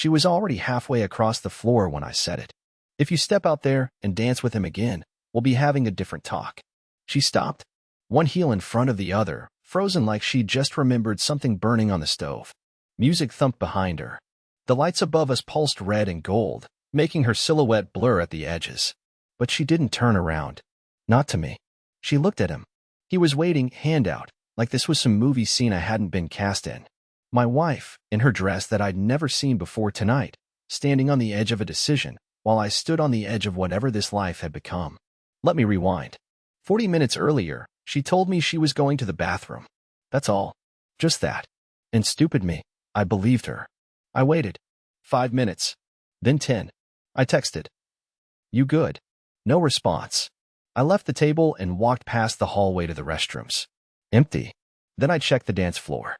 She was already halfway across the floor when I said it. If you step out there and dance with him again, we'll be having a different talk. She stopped, one heel in front of the other, frozen like she'd just remembered something burning on the stove. Music thumped behind her. The lights above us pulsed red and gold, making her silhouette blur at the edges. But she didn't turn around. Not to me. She looked at him. He was waiting, hand out, like this was some movie scene I hadn't been cast in. My wife, in her dress that I'd never seen before tonight, standing on the edge of a decision, while I stood on the edge of whatever this life had become. Let me rewind. 40 minutes earlier, she told me she was going to the bathroom. That's all. Just that. And stupid me, I believed her. I waited. 5 minutes. Then 10. I texted. You good? No response. I left the table and walked past the hallway to the restrooms. Empty. Then I checked the dance floor.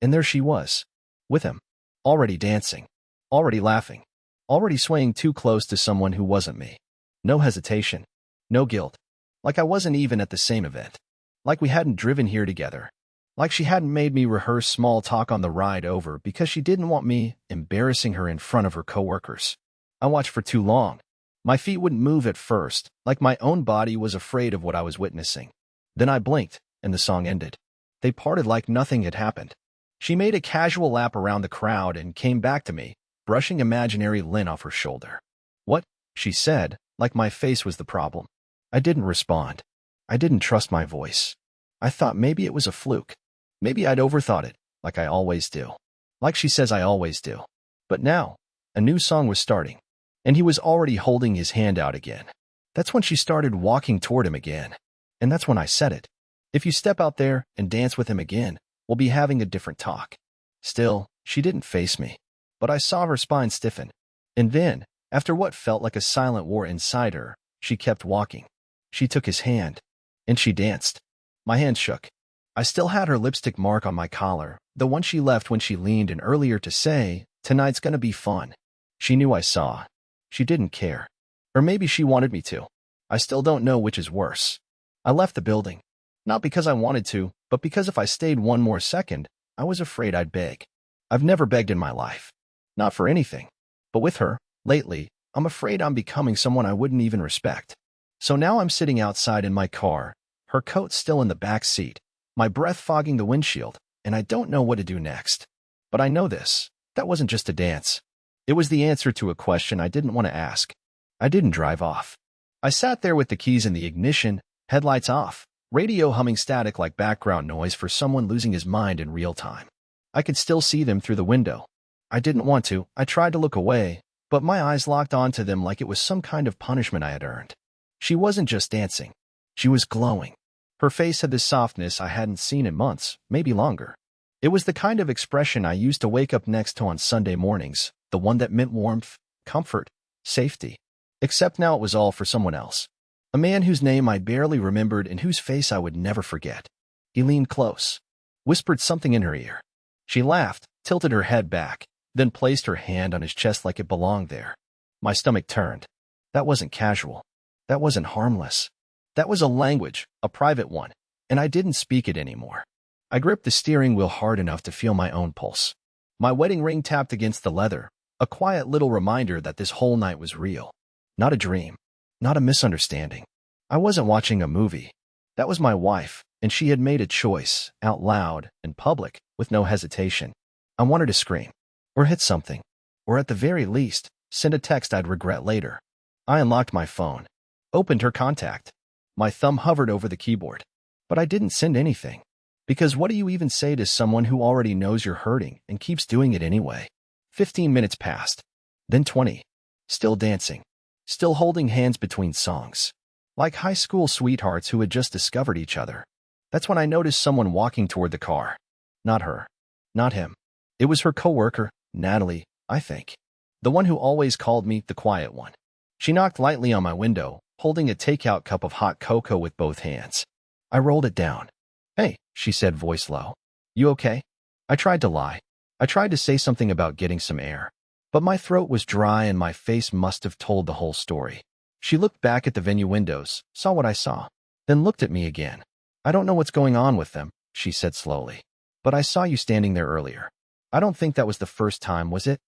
And there she was. With him. Already dancing. Already laughing. Already swaying too close to someone who wasn't me. No hesitation. No guilt. Like I wasn't even at the same event. Like we hadn't driven here together. Like she hadn't made me rehearse small talk on the ride over because she didn't want me embarrassing her in front of her coworkers. I watched for too long. My feet wouldn't move at first, like my own body was afraid of what I was witnessing. Then I blinked, and the song ended. They parted like nothing had happened. She made a casual lap around the crowd and came back to me, brushing imaginary lint off her shoulder. What? She said, like my face was the problem. I didn't respond. I didn't trust my voice. I thought maybe it was a fluke. Maybe I'd overthought it, like I always do. Like she says I always do. But now, a new song was starting, and he was already holding his hand out again. That's when she started walking toward him again. And that's when I said it. If you step out there and dance with him again, we'll be having a different talk. Still, she didn't face me. But I saw her spine stiffen. And then, after what felt like a silent war inside her, she kept walking. She took his hand. And she danced. My hand shook. I still had her lipstick mark on my collar, the one she left when she leaned in earlier to say, "Tonight's gonna be fun." She knew I saw. She didn't care. Or maybe she wanted me to. I still don't know which is worse. I left the building. Not because I wanted to, but because if I stayed one more second, I was afraid I'd beg. I've never begged in my life. Not for anything. But with her, lately, I'm afraid I'm becoming someone I wouldn't even respect. So now I'm sitting outside in my car, her coat still in the back seat, my breath fogging the windshield, and I don't know what to do next. But I know this. That wasn't just a dance. It was the answer to a question I didn't want to ask. I didn't drive off. I sat there with the keys in the ignition, headlights off, radio humming static like background noise for someone losing his mind in real time. I could still see them through the window. I didn't want to. I tried to look away, but my eyes locked onto them like it was some kind of punishment I had earned. She wasn't just dancing. She was glowing. Her face had this softness I hadn't seen in months, maybe longer. It was the kind of expression I used to wake up next to on Sunday mornings, the one that meant warmth, comfort, safety. Except now it was all for someone else. A man whose name I barely remembered and whose face I would never forget. He leaned close, whispered something in her ear. She laughed, tilted her head back, then placed her hand on his chest like it belonged there. My stomach turned. That wasn't casual. That wasn't harmless. That was a language, a private one, and I didn't speak it anymore. I gripped the steering wheel hard enough to feel my own pulse. My wedding ring tapped against the leather, a quiet little reminder that this whole night was real. Not a dream. Not a misunderstanding. I wasn't watching a movie. That was my wife, and she had made a choice, out loud, in public, with no hesitation. I wanted to scream. Or hit something. Or at the very least, send a text I'd regret later. I unlocked my phone. Opened her contact. My thumb hovered over the keyboard. But I didn't send anything. Because what do you even say to someone who already knows you're hurting and keeps doing it anyway? 15 minutes passed. Then 20. Still dancing. Still holding hands between songs. Like high school sweethearts who had just discovered each other. That's when I noticed someone walking toward the car. Not her. Not him. It was her coworker, Natalie, I think. The one who always called me the quiet one. She knocked lightly on my window, holding a takeout cup of hot cocoa with both hands. I rolled it down. "Hey," she said, voice low. "You okay?" I tried to lie. I tried to say something about getting some air. But my throat was dry and my face must have told the whole story. She looked back at the venue windows, saw what I saw, then looked at me again. "I don't know what's going on with them," she said slowly. "But I saw you standing there earlier. I don't think that was the first time, was it?"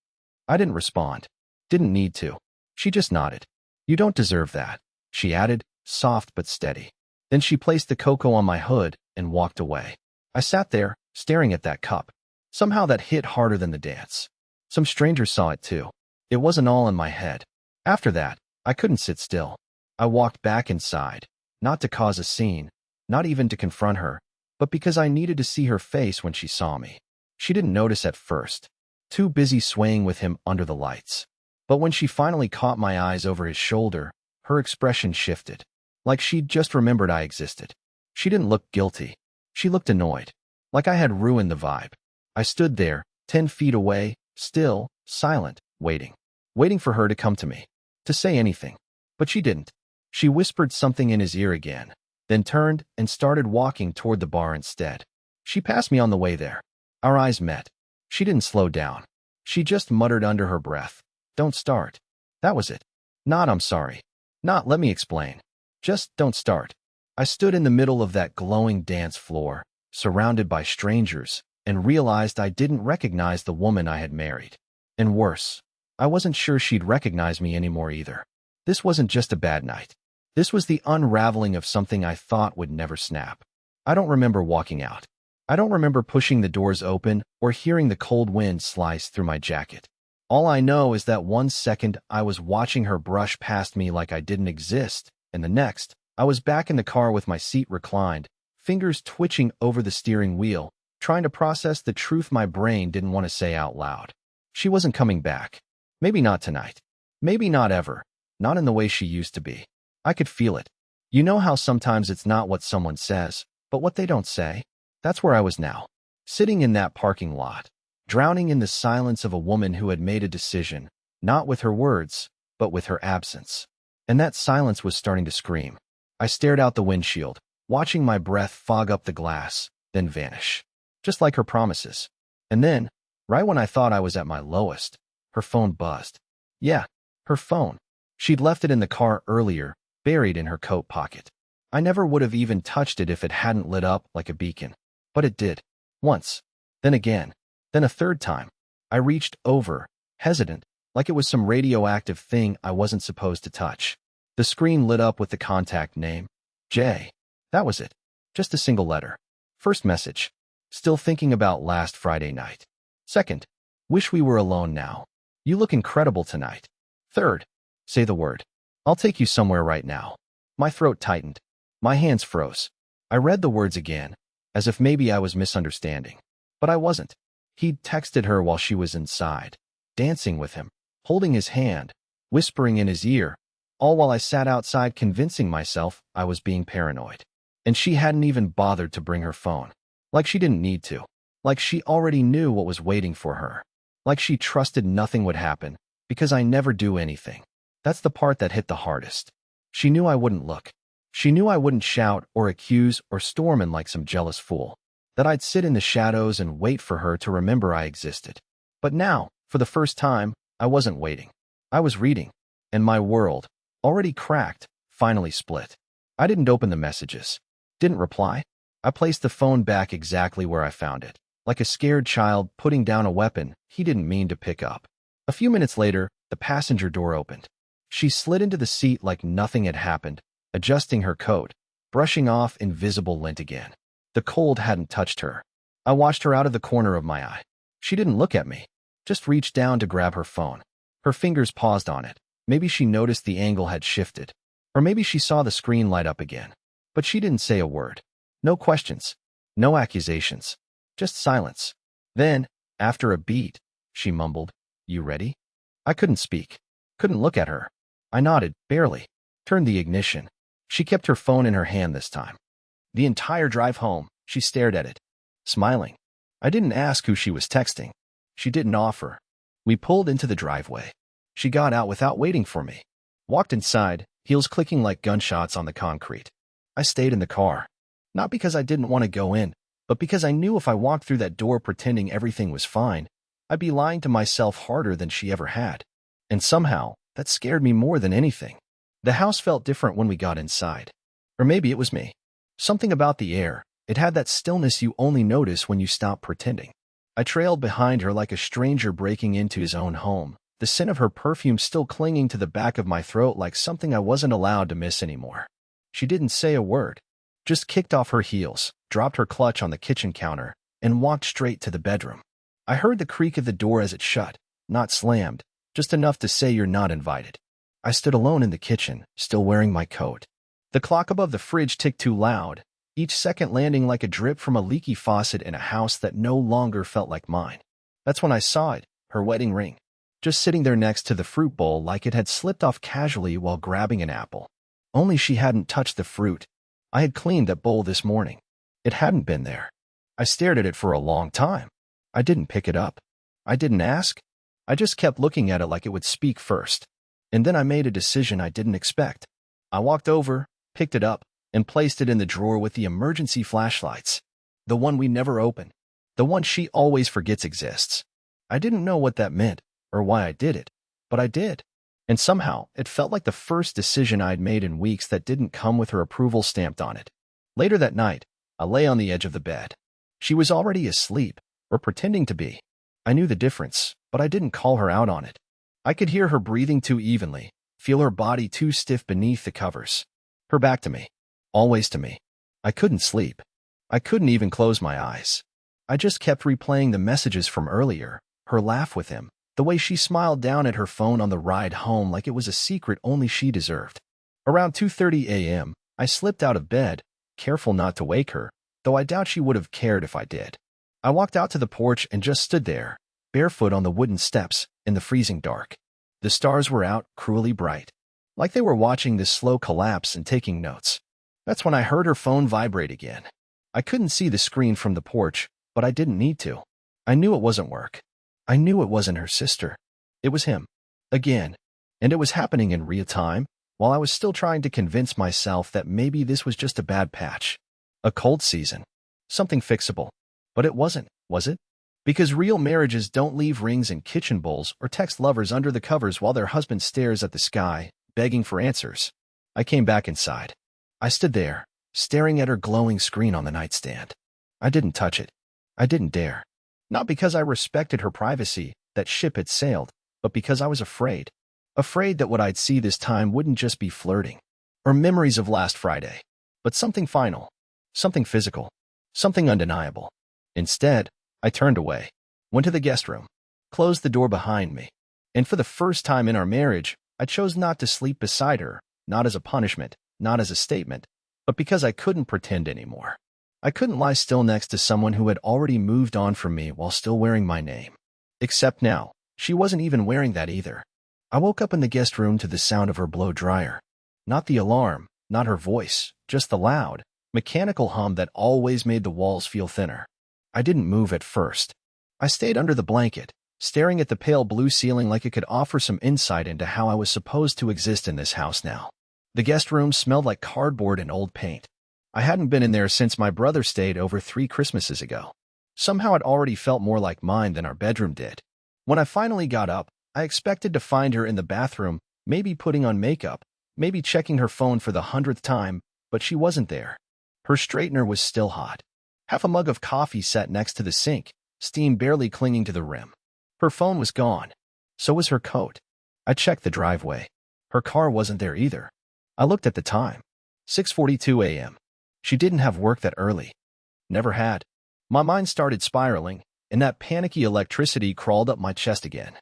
I didn't respond. Didn't need to. She just nodded. You don't deserve that, she added, soft but steady. Then she placed the cocoa on my hood and walked away. I sat there, staring at that cup. Somehow that hit harder than the dance. Some stranger saw it too. It wasn't all in my head. After that, I couldn't sit still. I walked back inside, not to cause a scene, not even to confront her, but because I needed to see her face when she saw me. She didn't notice at first, too busy swaying with him under the lights. But when she finally caught my eyes over his shoulder, her expression shifted, like she'd just remembered I existed. She didn't look guilty. She looked annoyed, like I had ruined the vibe. I stood there, 10 feet away, still, silent, waiting for her to come to me, to say anything. But she didn't. She whispered something in his ear again, then turned and started walking toward the bar instead. She passed me on the way there. Our eyes met. She didn't slow down. She just muttered under her breath, "Don't start." That was it. Not "I'm sorry." Not "let me explain." Just "don't start." I stood in the middle of that glowing dance floor, surrounded by strangers, and realized I didn't recognize the woman I had married. And worse, I wasn't sure she'd recognize me anymore either. This wasn't just a bad night. This was the unraveling of something I thought would never snap. I don't remember walking out. I don't remember pushing the doors open or hearing the cold wind slice through my jacket. All I know is that one second I was watching her brush past me like I didn't exist, and the next, I was back in the car with my seat reclined, fingers twitching over the steering wheel, trying to process the truth my brain didn't want to say out loud. She wasn't coming back. Maybe not tonight. Maybe not ever. Not in the way she used to be. I could feel it. You know how sometimes it's not what someone says, but what they don't say? That's where I was now. Sitting in that parking lot, drowning in the silence of a woman who had made a decision, not with her words, but with her absence. And that silence was starting to scream. I stared out the windshield, watching my breath fog up the glass, then vanish. Just like her promises. And then, right when I thought I was at my lowest, her phone buzzed. Yeah, her phone. She'd left it in the car earlier, buried in her coat pocket. I never would have even touched it if it hadn't lit up like a beacon. But it did. Once. Then again. Then a third time. I reached over, hesitant, like it was some radioactive thing I wasn't supposed to touch. The screen lit up with the contact name. J. That was it. Just a single letter. First message. Still thinking about last Friday night. Second. Wish we were alone now. You look incredible tonight. Third. Say the word. I'll take you somewhere right now. My throat tightened. My hands froze. I read the words again, as if maybe I was misunderstanding. But I wasn't. He'd texted her while she was inside, dancing with him, holding his hand, whispering in his ear, all while I sat outside convincing myself I was being paranoid. And she hadn't even bothered to bring her phone. Like she didn't need to. Like she already knew what was waiting for her. Like she trusted nothing would happen, because I never do anything. That's the part that hit the hardest. She knew I wouldn't look. She knew I wouldn't shout or accuse or storm in like some jealous fool. That I'd sit in the shadows and wait for her to remember I existed. But now, for the first time, I wasn't waiting. I was reading. And my world, already cracked, finally split. I didn't open the messages. Didn't reply. I placed the phone back exactly where I found it, like a scared child putting down a weapon he didn't mean to pick up. A few minutes later, the passenger door opened. She slid into the seat like nothing had happened, adjusting her coat, brushing off invisible lint again. The cold hadn't touched her. I watched her out of the corner of my eye. She didn't look at me, just reached down to grab her phone. Her fingers paused on it. Maybe she noticed the angle had shifted. Or maybe she saw the screen light up again. But she didn't say a word. No questions. No accusations. Just silence. Then, after a beat, she mumbled, "You ready?" I couldn't speak. Couldn't look at her. I nodded, barely. Turned the ignition. She kept her phone in her hand this time. The entire drive home, she stared at it, smiling. I didn't ask who she was texting. She didn't offer. We pulled into the driveway. She got out without waiting for me. Walked inside, heels clicking like gunshots on the concrete. I stayed in the car. Not because I didn't want to go in, but because I knew if I walked through that door pretending everything was fine, I'd be lying to myself harder than she ever had. And somehow, that scared me more than anything. The house felt different when we got inside. Or maybe it was me. Something about the air. It had that stillness you only notice when you stop pretending. I trailed behind her like a stranger breaking into his own home, the scent of her perfume still clinging to the back of my throat like something I wasn't allowed to miss anymore. She didn't say a word, just kicked off her heels, dropped her clutch on the kitchen counter, and walked straight to the bedroom. I heard the creak of the door as it shut, not slammed, just enough to say you're not invited. I stood alone in the kitchen, still wearing my coat. The clock above the fridge ticked too loud, each second landing like a drip from a leaky faucet in a house that no longer felt like mine. That's when I saw it, her wedding ring, just sitting there next to the fruit bowl like it had slipped off casually while grabbing an apple. Only she hadn't touched the fruit. I had cleaned that bowl this morning. It hadn't been there. I stared at it for a long time. I didn't pick it up. I didn't ask. I just kept looking at it like it would speak first. And then I made a decision I didn't expect. I walked over, picked it up, and placed it in the drawer with the emergency flashlights. The one we never open. The one she always forgets exists. I didn't know what that meant, or why I did it, but I did. And somehow, it felt like the first decision I'd made in weeks that didn't come with her approval stamped on it. Later that night, I lay on the edge of the bed. She was already asleep, or pretending to be. I knew the difference, but I didn't call her out on it. I could hear her breathing too evenly, feel her body too stiff beneath the covers. Her back to me. Always to me. I couldn't sleep. I couldn't even close my eyes. I just kept replaying the messages from earlier, her laugh with him, the way she smiled down at her phone on the ride home like it was a secret only she deserved. Around 2:30 a.m., I slipped out of bed, careful not to wake her, though I doubt she would have cared if I did. I walked out to the porch and just stood there, barefoot on the wooden steps, in the freezing dark. The stars were out, cruelly bright, like they were watching this slow collapse and taking notes. That's when I heard her phone vibrate again. I couldn't see the screen from the porch, but I didn't need to. I knew it wasn't work. I knew it wasn't her sister. It was him. Again. And it was happening in real time, while I was still trying to convince myself that maybe this was just a bad patch. A cold season. Something fixable. But it wasn't, was it? Because real marriages don't leave rings in kitchen bowls or text lovers under the covers while their husband stares at the sky, begging for answers. I came back inside. I stood there, staring at her glowing screen on the nightstand. I didn't touch it. I didn't dare. Not because I respected her privacy, that ship had sailed, but because I was afraid. Afraid that what I'd see this time wouldn't just be flirting, or memories of last Friday, but something final, something physical, something undeniable. Instead, I turned away, went to the guest room, closed the door behind me, and for the first time in our marriage, I chose not to sleep beside her, not as a punishment, not as a statement, but because I couldn't pretend anymore. I couldn't lie still next to someone who had already moved on from me while still wearing my name. Except now, she wasn't even wearing that either. I woke up in the guest room to the sound of her blow dryer. Not the alarm, not her voice, just the loud, mechanical hum that always made the walls feel thinner. I didn't move at first. I stayed under the blanket, staring at the pale blue ceiling like it could offer some insight into how I was supposed to exist in this house now. The guest room smelled like cardboard and old paint. I hadn't been in there since my brother stayed over 3 Christmases ago. Somehow it already felt more like mine than our bedroom did. When I finally got up, I expected to find her in the bathroom, maybe putting on makeup, maybe checking her phone for the 100th time, but she wasn't there. Her straightener was still hot. Half a mug of coffee sat next to the sink, steam barely clinging to the rim. Her phone was gone. So was her coat. I checked the driveway. Her car wasn't there either. I looked at the time. 6:42 a.m. She didn't have work that early. Never had. My mind started spiraling, and that panicky electricity crawled up my chest again.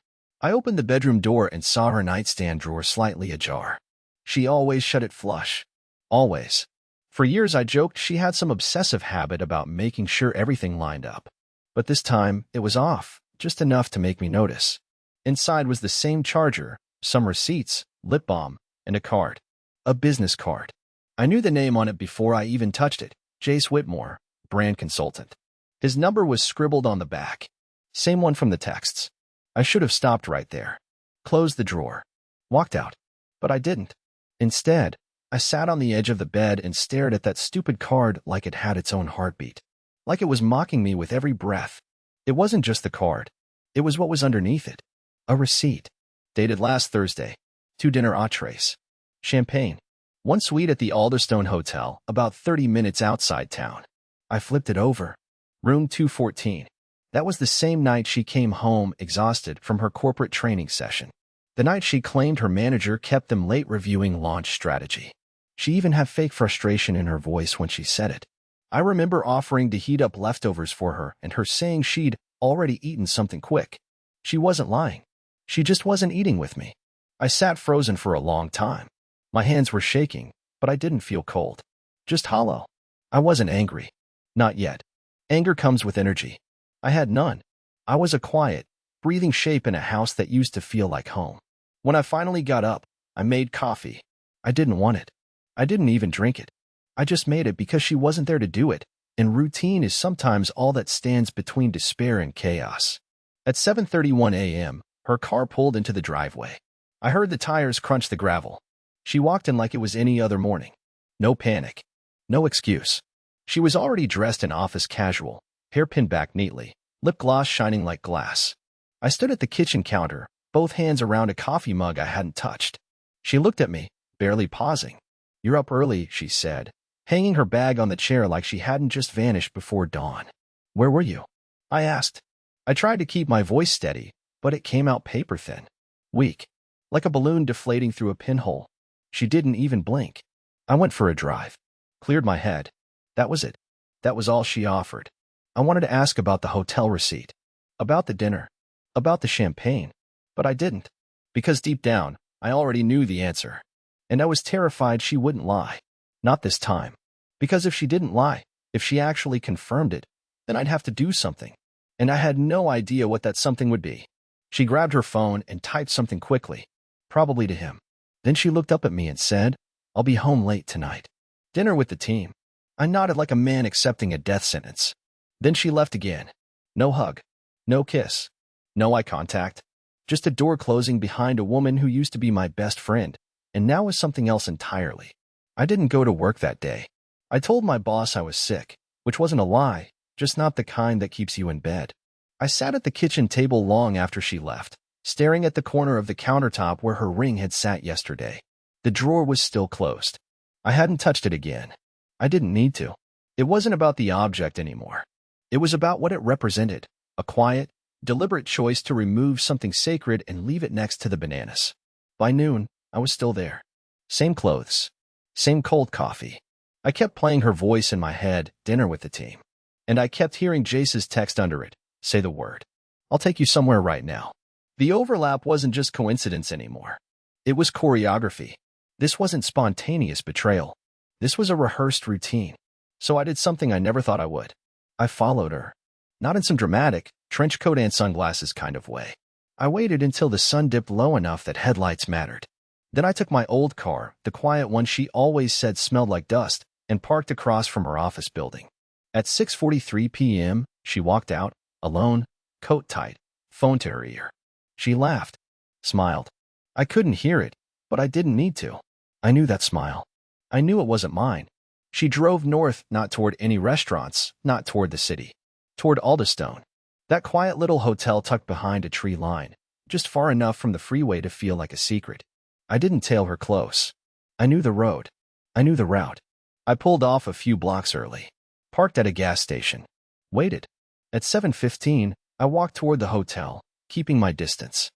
I opened the bedroom door and saw her nightstand drawer slightly ajar. She always shut it flush. Always. For years I joked she had some obsessive habit about making sure everything lined up. But this time, it was off, just enough to make me notice. Inside was the same charger, some receipts, lip balm, and a card. A business card. I knew the name on it before I even touched it. Jace Whitmore, brand consultant. His number was scribbled on the back. Same one from the texts. I should have stopped right there. Closed the drawer. Walked out. But I didn't. Instead, I sat on the edge of the bed and stared at that stupid card like it had its own heartbeat. Like it was mocking me with every breath. It wasn't just the card. It was what was underneath it. A receipt. Dated last Thursday. 2 dinner entrees. Champagne. 1 suite at the Alderstone Hotel, about 30 minutes outside town. I flipped it over. Room 214. That was the same night she came home exhausted from her corporate training session. The night she claimed her manager kept them late reviewing launch strategy. She even had fake frustration in her voice when she said it. I remember offering to heat up leftovers for her and her saying she'd already eaten something quick. She wasn't lying. She just wasn't eating with me. I sat frozen for a long time. My hands were shaking, but I didn't feel cold. Just hollow. I wasn't angry. Not yet. Anger comes with energy. I had none. I was a quiet, breathing shape in a house that used to feel like home. When I finally got up, I made coffee. I didn't want it. I didn't even drink it. I just made it because she wasn't there to do it, and routine is sometimes all that stands between despair and chaos. At 7:31 a.m., her car pulled into the driveway. I heard the tires crunch the gravel. She walked in like it was any other morning. No panic. No excuse. She was already dressed in office casual, hair pinned back neatly, lip gloss shining like glass. I stood at the kitchen counter, both hands around a coffee mug I hadn't touched. She looked at me, barely pausing. "You're up early," she said, hanging her bag on the chair like she hadn't just vanished before dawn. "Where were you?" I asked. I tried to keep my voice steady, but it came out paper-thin. Weak. Like a balloon deflating through a pinhole. She didn't even blink. I went for a drive. Cleared my head. That was it. That was all she offered. I wanted to ask about the hotel receipt. About the dinner. About the champagne. But I didn't. Because deep down, I already knew the answer. And I was terrified she wouldn't lie. Not this time. Because if she didn't lie, if she actually confirmed it, then I'd have to do something. And I had no idea what that something would be. She grabbed her phone and typed something quickly. Probably to him. Then she looked up at me and said, "I'll be home late tonight. Dinner with the team." I nodded like a man accepting a death sentence. Then she left again. No hug. No kiss. No eye contact. Just a door closing behind a woman who used to be my best friend, and now is something else entirely. I didn't go to work that day. I told my boss I was sick, which wasn't a lie, just not the kind that keeps you in bed. I sat at the kitchen table long after she left, staring at the corner of the countertop where her ring had sat yesterday. The drawer was still closed. I hadn't touched it again. I didn't need to. It wasn't about the object anymore. It was about what it represented, a quiet, deliberate choice to remove something sacred and leave it next to the bananas. By noon, I was still there. Same clothes. Same cold coffee. I kept playing her voice in my head, dinner with the team. And I kept hearing Jace's text under it, say the word. "I'll take you somewhere right now." The overlap wasn't just coincidence anymore. It was choreography. This wasn't spontaneous betrayal. This was a rehearsed routine. So I did something I never thought I would. I followed her. Not in some dramatic, trench coat and sunglasses kind of way. I waited until the sun dipped low enough that headlights mattered. Then I took my old car, the quiet one she always said smelled like dust, and parked across from her office building. At 6:43 p.m., she walked out, alone, coat tight, phone to her ear. She laughed, smiled. I couldn't hear it, but I didn't need to. I knew that smile. I knew it wasn't mine. She drove north, not toward any restaurants, not toward the city. Toward Alderstone. That quiet little hotel tucked behind a tree line, just far enough from the freeway to feel like a secret. I didn't tail her close. I knew the road. I knew the route. I pulled off a few blocks early. Parked at a gas station. Waited. At 7:15, I walked toward the hotel, keeping my distance.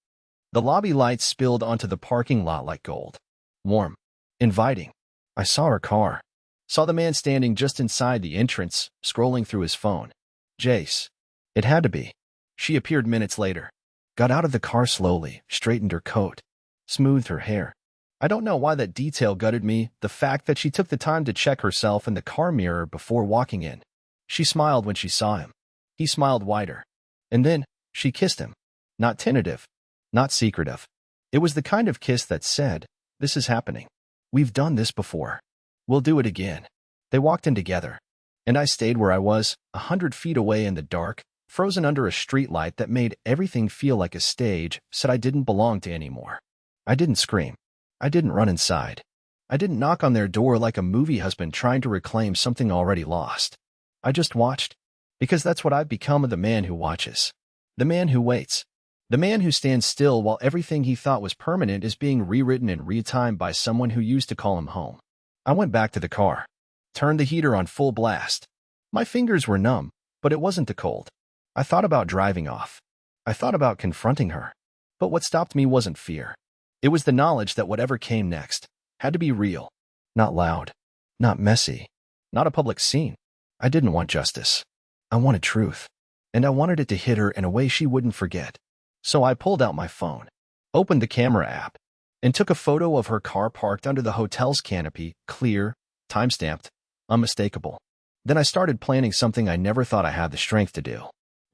The lobby lights spilled onto the parking lot like gold. Warm. Inviting. I saw her car. Saw the man standing just inside the entrance, scrolling through his phone. Jace. It had to be. She appeared minutes later. Got out of the car slowly, straightened her coat. Smoothed her hair. I don't know why that detail gutted me, the fact that she took the time to check herself in the car mirror before walking in. She smiled when she saw him. He smiled wider. And then, she kissed him. Not tentative. Not secretive. It was the kind of kiss that said, "This is happening. We've done this before. We'll do it again." They walked in together. And I stayed where I was, 100 feet away in the dark, frozen under a streetlight that made everything feel like a stage, said I didn't belong to anymore. I didn't scream. I didn't run inside. I didn't knock on their door like a movie husband trying to reclaim something already lost. I just watched. Because that's what I've become of the man who watches. The man who waits. The man who stands still while everything he thought was permanent is being rewritten in real time by someone who used to call him home. I went back to the car. Turned the heater on full blast. My fingers were numb, but it wasn't the cold. I thought about driving off. I thought about confronting her. But what stopped me wasn't fear. It was the knowledge that whatever came next had to be real, not loud, not messy, not a public scene. I didn't want justice. I wanted truth. And I wanted it to hit her in a way she wouldn't forget. So I pulled out my phone, opened the camera app, and took a photo of her car parked under the hotel's canopy, clear, time-stamped, unmistakable. Then I started planning something I never thought I had the strength to do.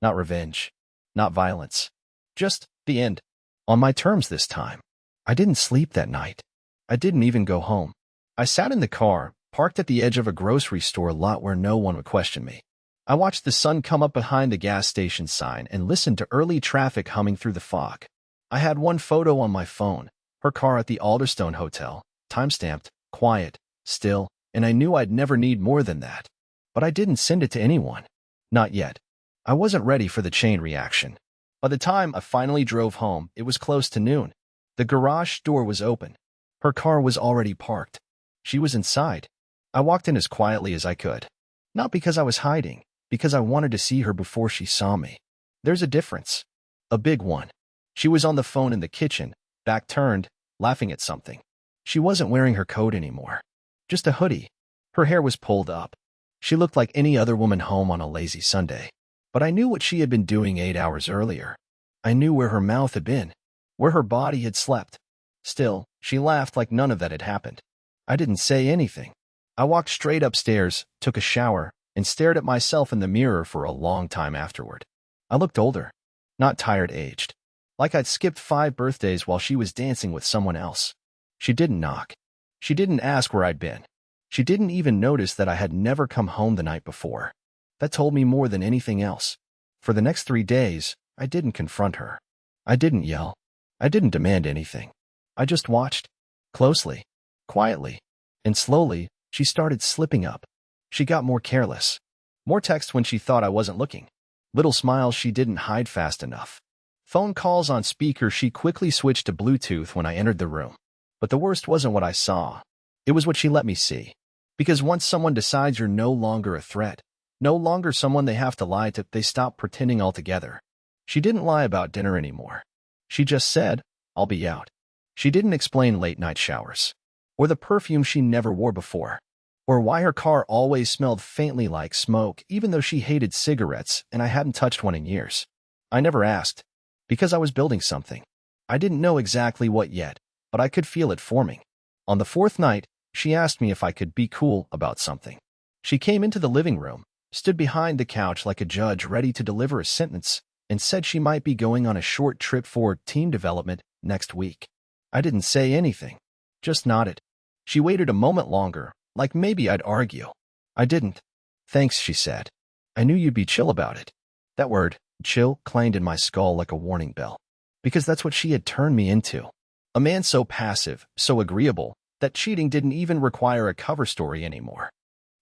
Not revenge, not violence, just the end. On my terms this time. I didn't sleep that night. I didn't even go home. I sat in the car, parked at the edge of a grocery store lot where no one would question me. I watched the sun come up behind the gas station sign and listened to early traffic humming through the fog. I had one photo on my phone, her car at the Alderstone Hotel, time-stamped, quiet, still, and I knew I'd never need more than that. But I didn't send it to anyone. Not yet. I wasn't ready for the chain reaction. By the time I finally drove home, it was close to noon. The garage door was open. Her car was already parked. She was inside. I walked in as quietly as I could. Not because I was hiding, because I wanted to see her before she saw me. There's a difference. A big one. She was on the phone in the kitchen, back turned, laughing at something. She wasn't wearing her coat anymore. Just a hoodie. Her hair was pulled up. She looked like any other woman home on a lazy Sunday. But I knew what she had been doing 8 hours earlier. I knew where her mouth had been, where her body had slept. Still, she laughed like none of that had happened. I didn't say anything. I walked straight upstairs, took a shower, and stared at myself in the mirror for a long time afterward. I looked older, not tired-aged, like I'd skipped 5 birthdays while she was dancing with someone else. She didn't knock. She didn't ask where I'd been. She didn't even notice that I had never come home the night before. That told me more than anything else. For the next 3 days, I didn't confront her. I didn't yell. I didn't demand anything. I just watched. Closely. Quietly. And slowly, she started slipping up. She got more careless. More text when she thought I wasn't looking. Little smiles she didn't hide fast enough. Phone calls on speaker she quickly switched to Bluetooth when I entered the room. But the worst wasn't what I saw. It was what she let me see. Because once someone decides you're no longer a threat, no longer someone they have to lie to, they stop pretending altogether. She didn't lie about dinner anymore. She just said, "I'll be out." She didn't explain late-night showers, or the perfume she never wore before, or why her car always smelled faintly like smoke even though she hated cigarettes and I hadn't touched one in years. I never asked, because I was building something. I didn't know exactly what yet, but I could feel it forming. On the 4th night, she asked me if I could be cool about something. She came into the living room, stood behind the couch like a judge ready to deliver a sentence, and said she might be going on a short trip for team development next week. I didn't say anything, just nodded. She waited a moment longer, like maybe I'd argue. I didn't. "Thanks," she said. "I knew you'd be chill about it." That word, chill, clanged in my skull like a warning bell. Because that's what she had turned me into. A man so passive, so agreeable, that cheating didn't even require a cover story anymore.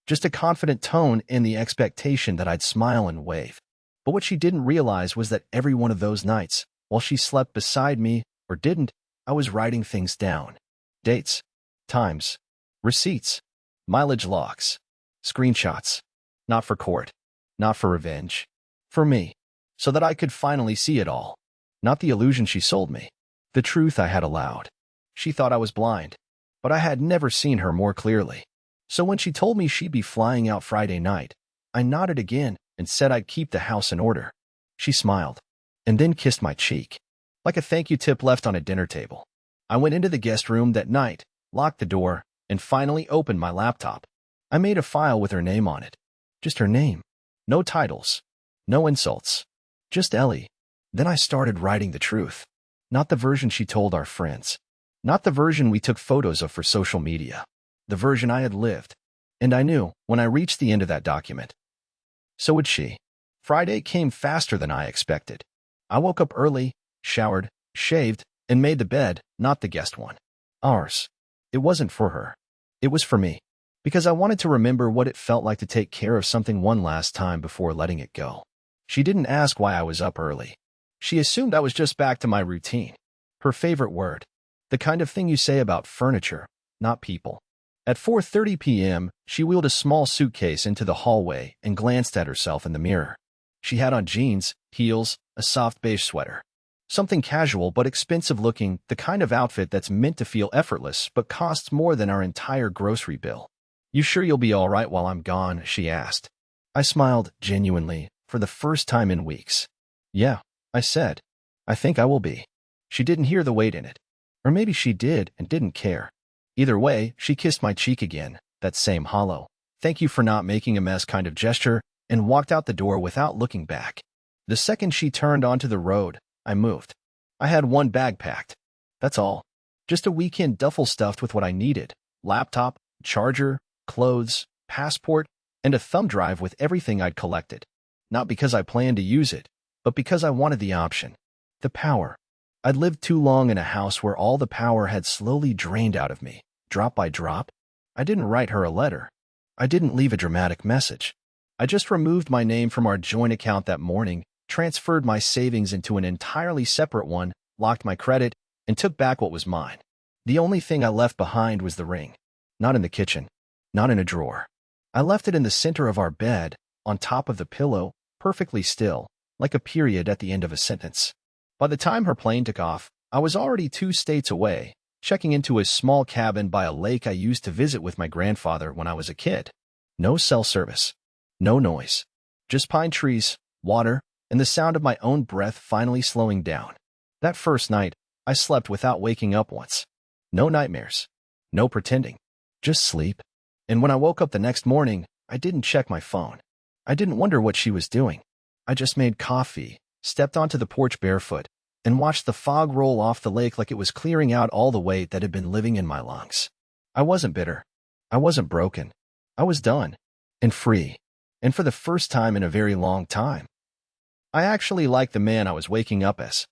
Just a confident tone and the expectation that I'd smile and wave. But what she didn't realize was that every one of those nights, while she slept beside me, or didn't, I was writing things down. Dates, times, receipts, mileage logs, screenshots. Not for court, not for revenge. For me. So that I could finally see it all. Not the illusion she sold me. The truth I had allowed. She thought I was blind. But I had never seen her more clearly. So when she told me she'd be flying out Friday night, I nodded again and said I'd keep the house in order. She smiled, and then kissed my cheek, like a thank you tip left on a dinner table. I went into the guest room that night, locked the door, and finally opened my laptop. I made a file with her name on it. Just her name. No titles. No insults. Just Ellie. Then I started writing the truth. Not the version she told our friends. Not the version we took photos of for social media. The version I had lived. And I knew, when I reached the end of that document. So would she. Friday came faster than I expected. I woke up early, showered, shaved, and made the bed, not the guest one. Ours. It wasn't for her. It was for me. Because I wanted to remember what it felt like to take care of something one last time before letting it go. She didn't ask why I was up early. She assumed I was just back to my routine. Her favorite word. The kind of thing you say about furniture, not people. At 4:30 p.m., she wheeled a small suitcase into the hallway and glanced at herself in the mirror. She had on jeans, heels, a soft beige sweater. Something casual but expensive looking, the kind of outfit that's meant to feel effortless but costs more than our entire grocery bill. "You sure you'll be all right while I'm gone?" she asked. I smiled genuinely, for the first time in weeks. "Yeah," I said. "I think I will be." She didn't hear the weight in it. Or maybe she did and didn't care. Either way, she kissed my cheek again, that same hollow, "Thank you for not making a mess" kind of gesture, and walked out the door without looking back. The second she turned onto the road, I moved. I had one bag packed. That's all. Just a weekend duffel stuffed with what I needed: laptop, charger, clothes, passport, and a thumb drive with everything I'd collected. Not because I planned to use it, but because I wanted the option. The power. I'd lived too long in a house where all the power had slowly drained out of me, drop by drop. I didn't write her a letter. I didn't leave a dramatic message. I just removed my name from our joint account that morning, transferred my savings into an entirely separate one, locked my credit, and took back what was mine. The only thing I left behind was the ring. Not in the kitchen. Not in a drawer. I left it in the center of our bed, on top of the pillow, perfectly still, like a period at the end of a sentence. By the time her plane took off, I was already 2 states away, checking into a small cabin by a lake I used to visit with my grandfather when I was a kid. No cell service. No noise. Just pine trees, water, and the sound of my own breath finally slowing down. That first night, I slept without waking up once. No nightmares. No pretending. Just sleep. And when I woke up the next morning, I didn't check my phone. I didn't wonder what she was doing. I just made coffee, stepped onto the porch barefoot, and watched the fog roll off the lake like it was clearing out all the weight that had been living in my lungs. I wasn't bitter. I wasn't broken. I was done. And free. And for the first time in a very long time. I actually liked the man I was waking up as.